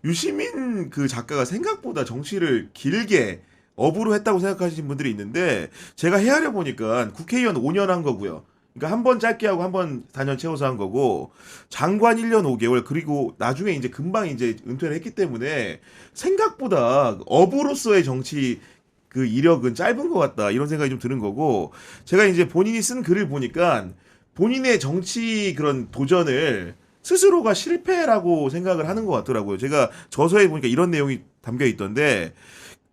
유시민 그 작가가 생각보다 정치를 길게 업으로 했다고 생각하시는 분들이 있는데 제가 헤아려 보니까 국회의원 5년 한 거고요. 그러니까 한 번 짧게 하고 한 번 4년 채워서 한 거고 장관 1년 5개월 그리고 나중에 이제 금방 이제 은퇴를 했기 때문에 생각보다 업으로서의 정치 그 이력은 짧은 것 같다 이런 생각이 좀 드는 거고 제가 이제 본인이 쓴 글을 보니까 본인의 정치 그런 도전을 스스로가 실패라고 생각을 하는 것 같더라고요. 제가 저서에 보니까 이런 내용이 담겨 있던데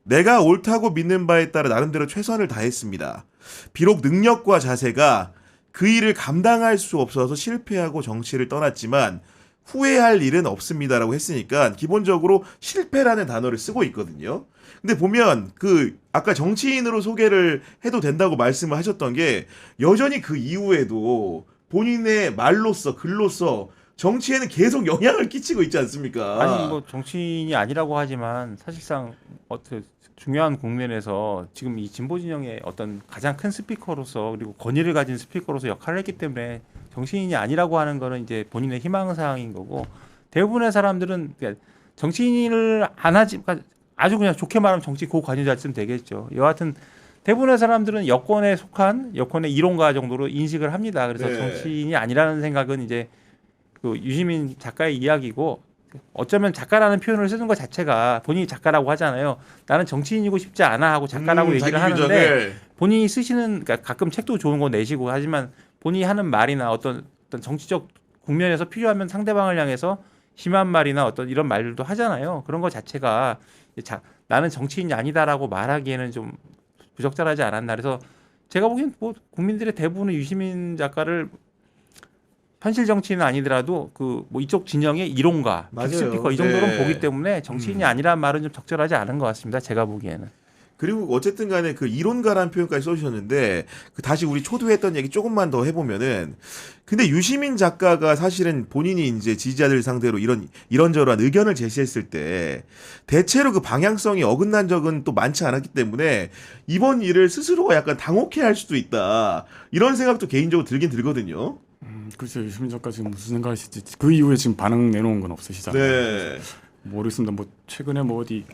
내가 옳다고 믿는 바에 따라 나름대로 최선을 다했습니다. 비록 능력과 자세가 그 일을 감당할 수 없어서 실패하고 정치를 떠났지만 후회할 일은 없습니다라고 했으니까 기본적으로 실패라는 단어를 쓰고 있거든요. 근데 보면 그 아까 정치인으로 소개를 해도 된다고 말씀을 하셨던 게 여전히 그 이후에도 본인의 말로써 글로써 정치에는 계속 영향을 끼치고 있지 않습니까? 아니 뭐 정치인이 아니라고 하지만 사실상 어떤 중요한 국면에서 지금 이 진보 진영의 어떤 가장 큰 스피커로서 그리고 권위를 가진 스피커로서 역할을 했기 때문에 정치인이 아니라고 하는 거는 이제 본인의 희망 사항인 거고 대부분의 사람들은 그러니까 정치인을 안 하지 그러니까 아주 그냥 좋게 말하면 정치 고관여자쯤 되겠죠. 여하튼 대부분의 사람들은 여권에 속한 여권의 이론가 정도로 인식을 합니다. 그래서 네. 정치인이 아니라는 생각은 이제 그 유시민 작가의 이야기고 어쩌면 작가라는 표현을 쓰는 것 자체가 본인이 작가라고 하잖아요. 나는 정치인이고 싶지 않아 하고 작가라고 얘기를 자기 하는데 규정을. 본인이 쓰시는 그러니까 가끔 책도 좋은 거 내시고 하지만 본인이 하는 말이나 어떤 정치적 국면에서 필요하면 상대방을 향해서 심한 말이나 어떤 이런 말들도 하잖아요. 그런 것 자체가 나는 정치인이 아니다라고 말하기에는 좀 부적절하지 않았나. 그래서 제가 보기엔 뭐 국민들의 대부분은 유시민 작가를 현실 정치인은 아니더라도 그 뭐 이쪽 진영의 이론가, 맞아요. 빅스피커 이 정도로는 네. 보기 때문에 정치인이 아니라는 말은 좀 적절하지 않은 것 같습니다. 제가 보기에는. 그리고 어쨌든 간에 그 이론가라는 표현까지 써주셨는데 그 다시 우리 초두했던 얘기 조금만 더 해보면은 근데 유시민 작가가 사실은 본인이 이제 지지자들 상대로 이런저런 의견을 제시했을 때 대체로 그 방향성이 어긋난 적은 또 많지 않았기 때문에 이번 일을 스스로가 약간 당혹해할 수도 있다 이런 생각도 개인적으로 들긴 들거든요. 글쎄요, 유시민 작가 지금 무슨 생각이실지 그 이후에 지금 반응 내놓은 건 없으시잖아요. 네. 모르겠습니다. 뭐 최근에 뭐 어디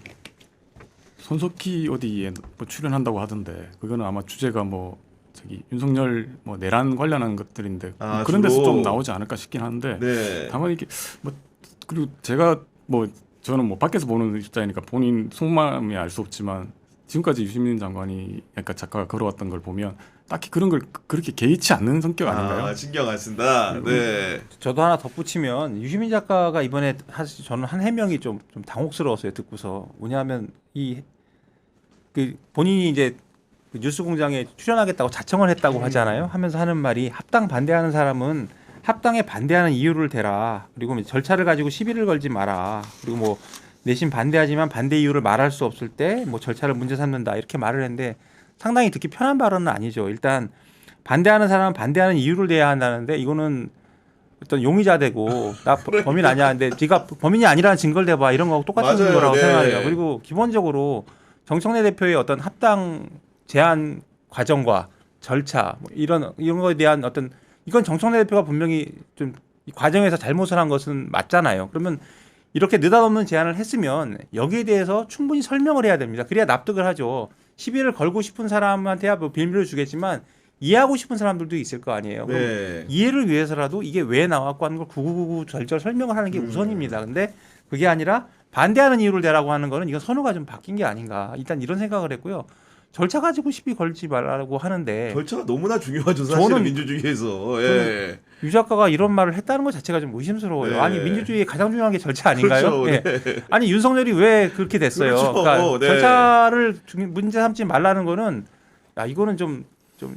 손석희 어디에 뭐 출연한다고 하던데 그거는 아마 주제가 뭐 저기 윤석열 뭐 내란 관련한 것들인데 아, 그런 데서 주로? 좀 나오지 않을까 싶긴 한데 네. 다만 이게 뭐 그리고 제가 뭐 저는 뭐 밖에서 보는 입장이니까 본인 속마음이 알 수 없지만 지금까지 유시민 장관이 약간 작가가 걸어왔던 걸 보면 딱히 그런 걸 그렇게 개의치 않는 성격 아닌가요? 아, 신경 안 쓴다. 네. 저도 하나 덧붙이면 유시민 작가가 이번에 사실 저는 한 해명이 좀 당혹스러웠어요. 듣고서. 뭐냐면 그 본인이 이제 그 뉴스공장에 출연하겠다고 자청을 했다고 하잖아요. 하면서 하는 말이 합당 반대하는 사람은 합당에 반대하는 이유를 대라. 그리고 뭐 절차를 가지고 시비를 걸지 마라. 그리고 뭐 내심 반대하지만 반대 이유를 말할 수 없을 때 뭐 절차를 문제 삼는다. 이렇게 말을 했는데 상당히 듣기 편한 발언은 아니죠. 일단 반대하는 사람은 반대하는 이유를 대야 한다는데 이거는 어떤 용의자되고 나 범인 아니야. 근데 네가 범인이 아니라는 증거를 대봐. 이런 거하고 똑같은 맞아요. 거라고 네. 생각해요. 그리고 기본적으로 정청래 대표의 어떤 합당 제안 과정과 절차 뭐 이런 거에 대한 어떤 이건 정청래 대표가 분명히 좀 이 과정에서 잘못을 한 것은 맞잖아요. 그러면 이렇게 느닷없는 제안을 했으면 여기에 대해서 충분히 설명을 해야 됩니다. 그래야 납득을 하죠. 시비를 걸고 싶은 사람한테야 뭐 빌미를 주겠지만 이해하고 싶은 사람들도 있을 거 아니에요. 그럼 네. 이해를 위해서라도 이게 왜 나왔고 하는 걸 구구구구 절절 설명을 하는 게 우선입니다. 근데 그게 아니라 반대하는 이유를 대라고 하는 거는 이건 선호가 좀 바뀐 게 아닌가. 일단 이런 생각을 했고요. 절차 가지고 시비 걸지 말라고 하는데 절차가 너무나 중요하죠. 사실은 저는 민주주의에서. 예. 유 작가가 이런 말을 했다는 것 자체가 좀 의심스러워요. 네. 아니 민주주의의 가장 중요한 게 절차 아닌가요? 그렇죠. 예. 네. 아니 윤석열이 왜 그렇게 됐어요? 그렇죠. 그러니까 네. 절차를 문제 삼지 말라는 거는 야 이거는 좀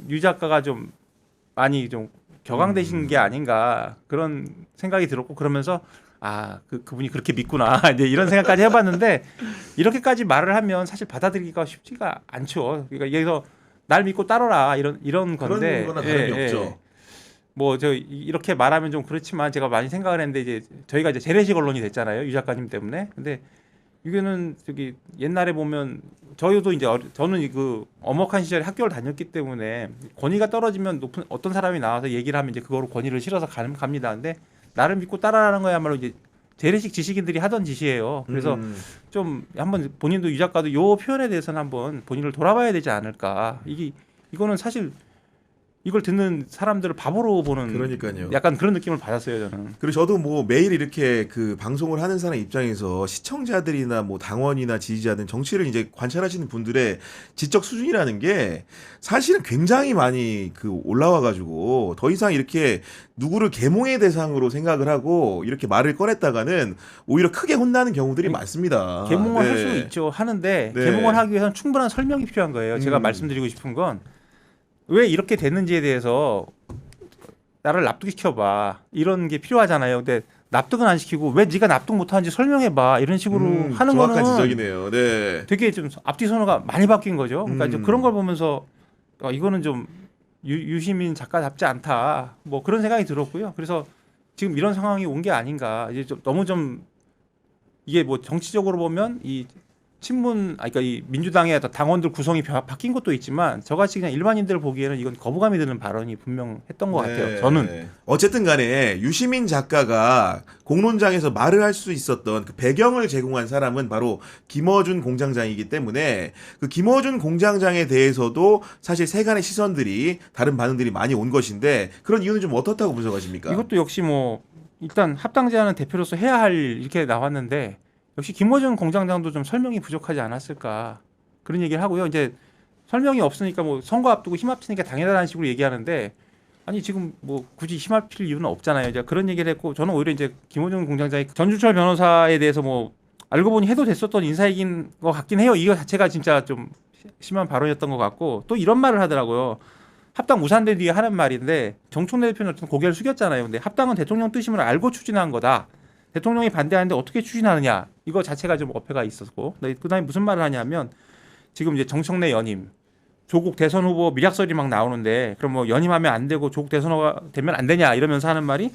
유 작가가 좀 많이 좀 격앙되신 게 아닌가 그런 생각이 들었고 그러면서 그분이 그렇게 믿구나 이제 이런 생각까지 해봤는데 이렇게까지 말을 하면 사실 받아들이기가 쉽지가 않죠. 그러니까 여기서 날 믿고 따르라 이런 건데 그런 거나 다름이 없죠. 뭐 저 이렇게 말하면 좀 그렇지만 제가 많이 생각을 했는데 이제 저희가 이제 재래식 언론이 됐잖아요. 유 작가님 때문에. 근데 이거는 저기 옛날에 보면 저희도 이제 저는 그 엄혹한 시절에 학교를 다녔기 때문에 권위가 떨어지면 높은 어떤 사람이 나와서 얘기를 하면 이제 그거로 권위를 실어서 갑니다. 근데 나를 믿고 따라라는 거야말로 이제 재래식 지식인들이 하던 짓이에요. 그래서 좀 한번 본인도 유 작가도 요 표현에 대해서는 한번 본인을 돌아봐야 되지 않을까. 이거는 사실 이걸 듣는 사람들을 바보로 보는 그러니까요. 약간 그런 느낌을 받았어요, 저는. 그리고 저도 뭐 매일 이렇게 그 방송을 하는 사람 입장에서 시청자들이나 뭐 당원이나 지지자들 정치를 이제 관찰하시는 분들의 지적 수준이라는 게 사실은 굉장히 많이 그 올라와가지고 더 이상 이렇게 누구를 계몽의 대상으로 생각을 하고 이렇게 말을 꺼냈다가는 오히려 크게 혼나는 경우들이 많습니다. 계몽을 할 네. 수 있죠. 하는데 네. 계몽을 하기 위해서는 충분한 설명이 필요한 거예요. 제가 말씀드리고 싶은 건 왜 이렇게 됐는지에 대해서 나를 납득시켜봐. 이런 게 필요하잖아요. 근데 납득은 안 시키고 왜 네가 납득 못하는지 설명해봐. 이런 식으로 하는 정확한 거는 지적이네요. 네. 되게 좀 앞뒤 선호가 많이 바뀐 거죠. 그러니까 이제 음. 그런 걸 보면서 이거는 좀 유시민 작가답지 않다. 뭐 그런 생각이 들었고요. 그래서 지금 이런 상황이 온 게 아닌가. 이제 좀 너무 좀 이게 뭐 정치적으로 보면 이 친문, 그러니까 이 민주당의 어떤 당원들 구성이 바뀐 것도 있지만 저같이 그냥 일반인들 보기에는 이건 거부감이 드는 발언이 분명했던 것 같아요. 저는. 어쨌든 간에 유시민 작가가 공론장에서 말을 할 수 있었던 그 배경을 제공한 사람은 바로 김어준 공장장이기 때문에 그 김어준 공장장에 대해서도 사실 세간의 시선들이 다른 반응들이 많이 온 것인데 그런 이유는 좀 어떻다고 분석하십니까? 이것도 역시 뭐 일단 합당 제안은 대표로서 해야 할 이렇게 나왔는데 역시 김어준 공장장도 좀 설명이 부족하지 않았을까 그런 얘기를 하고요. 이제 설명이 없으니까 뭐 선거 앞두고 힘 합치니까 당연하다는 식으로 얘기하는데 아니 지금 뭐 굳이 힘 합칠 이유는 없잖아요. 이제 그런 얘기를 했고 저는 오히려 이제 김어준 공장장이 전주철 변호사에 대해서 뭐 알고 보니 해도 됐었던 인사이긴 것 같긴 해요. 이거 자체가 진짜 좀 심한 발언이었던 것 같고 또 이런 말을 하더라고요. 합당 무산된 뒤에 하는 말인데 정청래 대표는 어떤 고개를 숙였잖아요. 근데 합당은 대통령 뜻임을 알고 추진한 거다. 대통령이 반대하는데 어떻게 추진하느냐 이거 자체가 좀 어폐가 있었고 그다음에 무슨 말을 하냐면 지금 이제 정청래 연임 조국 대선 후보 미락설이 막 나오는데 그럼 뭐 연임하면 안 되고 조국 대선 후보가 되면 안 되냐 이러면서 하는 말이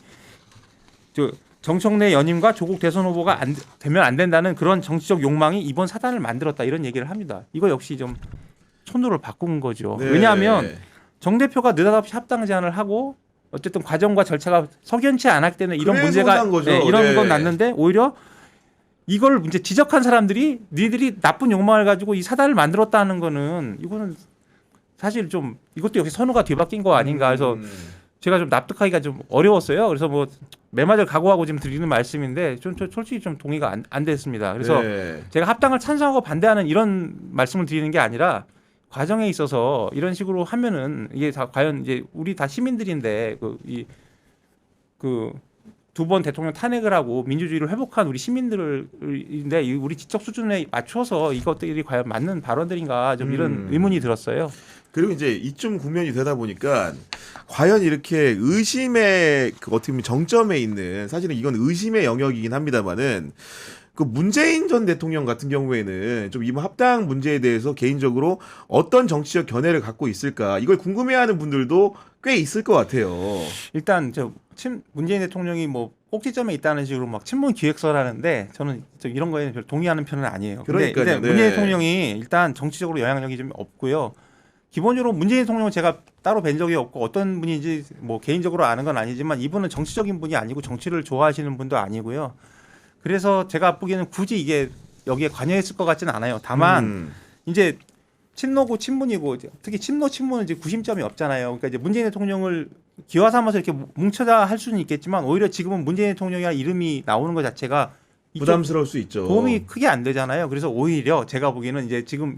정청래 연임과 조국 대선 후보가 되면 안 된다는 그런 정치적 욕망이 이번 사단을 만들었다 이런 얘기를 합니다. 이거 역시 좀 촌도를 바꾼 거죠. 네. 왜냐하면 정 대표가 느닷없이 합당 제안을 하고 어쨌든 과정과 절차가 석연치 않았기 때문에 이런 그래서 문제가 난 거죠. 이런 네. 건 났는데 오히려 이걸 이제 지적한 사람들이 니들이 나쁜 욕망을 가지고 이 사단을 만들었다는 거는 이거는 사실 좀 이것도 역시 선호가 뒤바뀐 거 아닌가 그래서 제가 좀 납득하기가 좀 어려웠어요. 그래서 뭐 매맞을 각오하고 지금 드리는 말씀인데 좀 솔직히 좀 동의가 안 됐습니다. 그래서 네. 제가 합당을 찬성하고 반대하는 이런 말씀을 드리는 게 아니라 과정에 있어서 이런 식으로 하면은 이게 다 과연 이제 우리 다 시민들인데 그 두 번 대통령 탄핵을 하고 민주주의를 회복한 우리 시민들인데 우리 지적 수준에 맞춰서 이것들이 과연 맞는 발언들인가 좀 이런 의문이 들었어요. 그리고 이제 이쯤 국면이 되다 보니까 과연 이렇게 의심의 그 어떻게 보면 정점에 있는 사실은 이건 의심의 영역이긴 합니다만은 그 문재인 전 대통령 같은 경우에는 좀 이번 합당 문제에 대해서 개인적으로 어떤 정치적 견해를 갖고 있을까 이걸 궁금해하는 분들도 꽤 있을 것 같아요. 일단 문재인 대통령이 뭐 꼭지점에 있다는 식으로 막 친문 기획설 하는데 저는 좀 이런 거에 별 동의하는 편은 아니에요. 근데 그러니까요. 네. 문재인 대통령이 일단 정치적으로 영향력이 좀 없고요. 기본적으로 문재인 대통령은 제가 따로 뵌 적이 없고 어떤 분인지 뭐 개인적으로 아는 건 아니지만 이분은 정치적인 분이 아니고 정치를 좋아하시는 분도 아니고요. 그래서 제가 보기에는 굳이 이게 여기에 관여했을 것 같지는 않아요. 다만 이제 친노고 친문이고 특히 친노 친문은 이제 구심점이 없잖아요. 그러니까 이제 문재인 대통령을 기화 삼아서 이렇게 뭉쳐다 할 수는 있겠지만 오히려 지금은 문재인 대통령이라는 이름이 나오는 것 자체가 부담스러울 수 있죠. 도움이 크게 안 되잖아요. 그래서 오히려 제가 보기에는 이제 지금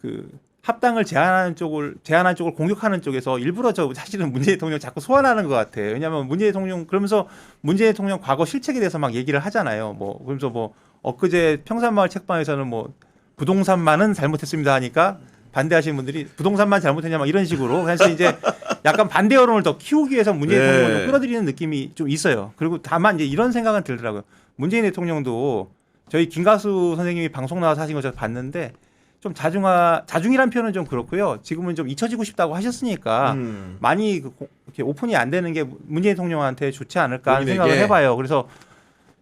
그 합당을 제안한 쪽을 공격하는 쪽에서 일부러 사실은 문재인 대통령 자꾸 소환하는 것 같아요. 왜냐하면 문재인 대통령 그러면서 문재인 대통령 과거 실책에 대해서 막 얘기를 하잖아요. 뭐 그러면서 뭐 엊그제 평산마을 책방에서는 뭐 부동산만은 잘못했습니다 하니까 반대하시는 분들이 부동산만 잘못했냐 막 이런 식으로 그래서 이제 약간 반대 여론을 더 키우기 위해서 문재인 네. 대통령을 좀 끌어들이는 느낌이 좀 있어요. 그리고 다만 이제 이런 생각은 들더라고요. 문재인 대통령도 저희 김가수 선생님이 방송 나와서 하신 거 제가 봤는데 좀 자중이란 표현은 좀 그렇고요. 지금은 좀 잊혀지고 싶다고 하셨으니까 많이 이렇게 오픈이 안 되는 게 문재인 대통령한테 좋지 않을까 하는 생각을 해봐요. 그래서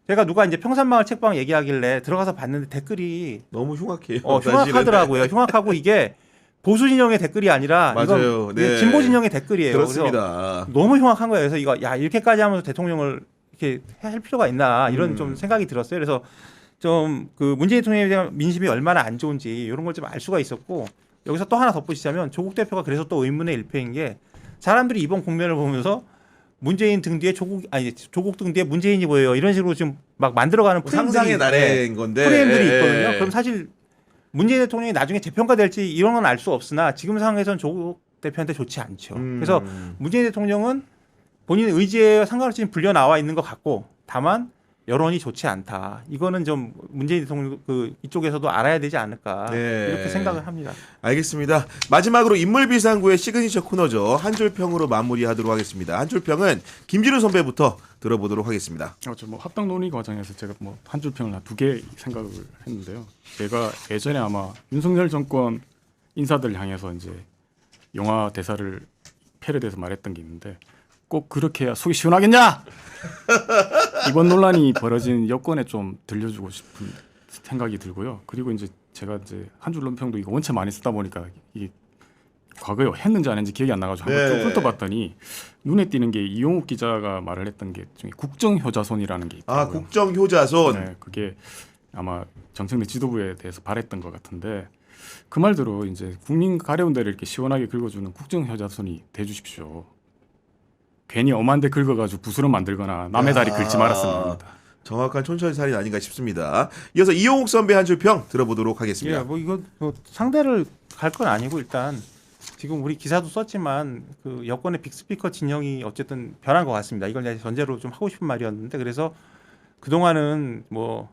제가 누가 이제 평산마을 책방 얘기하길래 들어가서 봤는데 댓글이 너무 흉악해요. 흉악하더라고요. 흉악하고 이게 보수 진영의 댓글이 아니라 맞아요. 이건 네. 진보 진영의 댓글이에요. 그렇습니다. 그래서 너무 흉악한 거예요. 그래서 이거 이렇게까지 하면서 대통령을 이렇게 할 필요가 있나 이런 좀 생각이 들었어요. 그래서 좀 그 문재인 대통령에 대한 민심이 얼마나 안 좋은지 이런 걸 좀 알 수가 있었고 여기서 또 하나 덧붙이자면 조국 대표가 그래서 또 의문의 일패인 게 사람들이 이번 국면을 보면서 문재인 등 뒤에 조국 등 뒤에 문재인이 보여요. 이런 식으로 지금 막 만들어가는 상상의 나래인 건데 프레임들이 예, 있거든요. 예. 그럼 사실 문재인 대통령이 나중에 재평가될지 이런 건 알 수 없으나 지금 상황에선 조국 대표한테 좋지 않죠. 그래서 문재인 대통령은 본인 의지에 상관없이 불려 나와 있는 것 같고 다만 여론이 좋지 않다. 이거는 좀 문재인 대통령 그 이쪽에서도 알아야 되지 않을까 네. 이렇게 생각을 합니다. 알겠습니다. 마지막으로 인물비상구의 시그니처 코너죠. 한 줄평으로 마무리하도록 하겠습니다. 한 줄평은 김진우 선배부터 들어보도록 하겠습니다. 뭐 합당 논의 과정에서 제가 뭐 한 줄 평을 두 개 생각을 했는데요. 제가 예전에 아마 윤석열 정권 인사들 향해서 이제 영화 대사를 패러디해서 말했던 게 있는데 꼭 그렇게 해야 속이 시원하겠냐? 이번 논란이 벌어진 여건에 좀 들려주고 싶은 생각이 들고요. 그리고 이제 제가 이제 한 줄 논평도 이거 원체 많이 쓰다 보니까 이게 과거에 했는지 안 했는지 기억이 안 나가지고 한번 좀 훑어봤더니 눈에 띄는 게 이용욱 기자가 말을 했던 게 중에 국정효자손이라는 게 있더라고요. 아, 국정효자손. 네, 그게 아마 정청래 지도부에 대해서 바랬던 것 같은데 그 말대로 이제 국민 가려운 데를 이렇게 시원하게 긁어주는 국정효자손이 돼주십시오. 괜히 엄한 데 긁어가지고 부스럼 만들거나 남의 다리 긁지 말았으면 합니다. 정확한 촌철살인 아닌가 싶습니다. 이어서 이용욱 선배 한 줄평 들어보도록 하겠습니다. 예, 뭐 이거 뭐 상대를 갈 건 아니고 일단 지금 우리 기사도 썼지만 그 여권의 빅스피커 진영이 어쨌든 변한 것 같습니다. 이걸 내가 전제로 좀 하고 싶은 말이었는데 그래서 그 동안은 뭐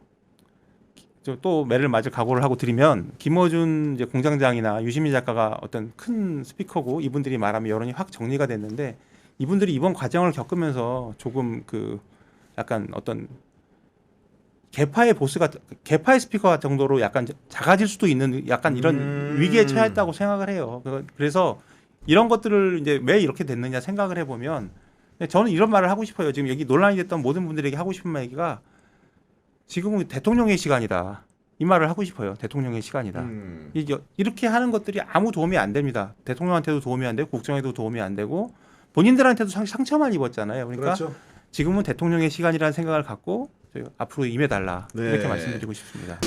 또 매를 맞을 각오를 하고 드리면 김어준 이제 공장장이나 유시민 작가가 어떤 큰 스피커고 이분들이 말하면 여론이 확 정리가 됐는데 이분들이 이번 과정을 겪으면서 조금 그 약간 어떤 개파의 보스가 개파의 스피커 정도로 약간 작아질 수도 있는 약간 이런 위기에 처했다고 생각을 해요. 그래서 이런 것들을 이제 왜 이렇게 됐느냐 생각을 해보면 저는 이런 말을 하고 싶어요. 지금 여기 논란이 됐던 모든 분들에게 하고 싶은 얘기가 지금은 대통령의 시간이다. 이 말을 하고 싶어요. 대통령의 시간이다. 이렇게 하는 것들이 아무 도움이 안 됩니다. 대통령한테도 도움이 안 되고 국정에도 도움이 안 되고 본인들한테도 상처만 입었잖아요. 그러니까 그렇죠. 지금은 대통령의 시간이라는 생각을 갖고 앞으로 임해달라 네. 이렇게 말씀드리고 싶습니다.